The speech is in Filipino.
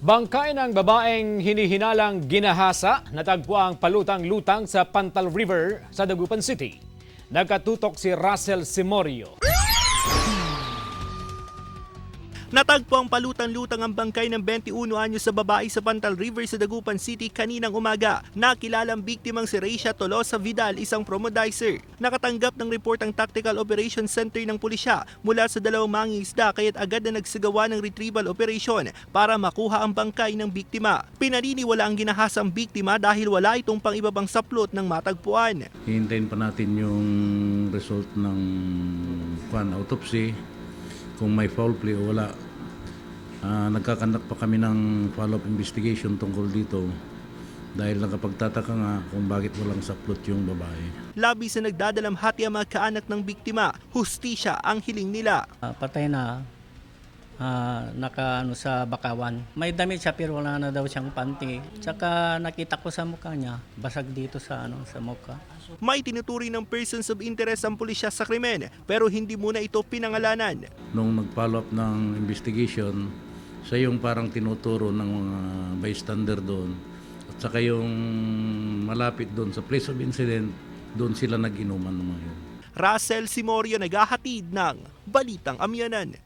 Bangkay ng babaeng hinihinalang ginahasa, natagpo ang palutang-lutang sa Pantal River sa Dagupan City. Nagkatutok si Russell Simorio. Natagpo ang palutang-lutang ang bangkay ng 21 anyos sa babae sa Pantal River sa Dagupan City kaninang umaga. Nakilalang biktimang si Raicia Tolosa Vidal, isang promodizer. Nakatanggap ng report ang Tactical Operations Center ng pulisya mula sa dalawang mangingisda kaya't agad na nagsagawa ng retrieval operation para makuha ang bangkay ng biktima. Pinaniniwala ang ginahasang biktima dahil wala itong pang-ibabang saplot ng matagpuan. Hihintayin pa natin yung result ng autopsy, kung may foul play o wala. Nagkakandak pa kami ng follow-up investigation tungkol dito dahil nakapagtataka nga kung bakit walang saplot yung babae. Labis na nagdadalamhati ang mga kaanak ng biktima. Hustisya ang hiling nila. Patay na, sa bakawan. May damit siya pero wala na daw siyang panty. Tsaka nakita ko sa mukha niya, basag dito sa mukha. May tinuturi ng persons of interest ang pulisya sa krimen pero hindi muna ito pinangalanan. Nung nag-follow up ng investigation, siya yung parang tinuturo ng mga bystander doon. At saka yung malapit doon sa place of incident, doon sila nag-inuman ng mga yun. Russell Simorio, naghahatid ng Balitang Amyanan.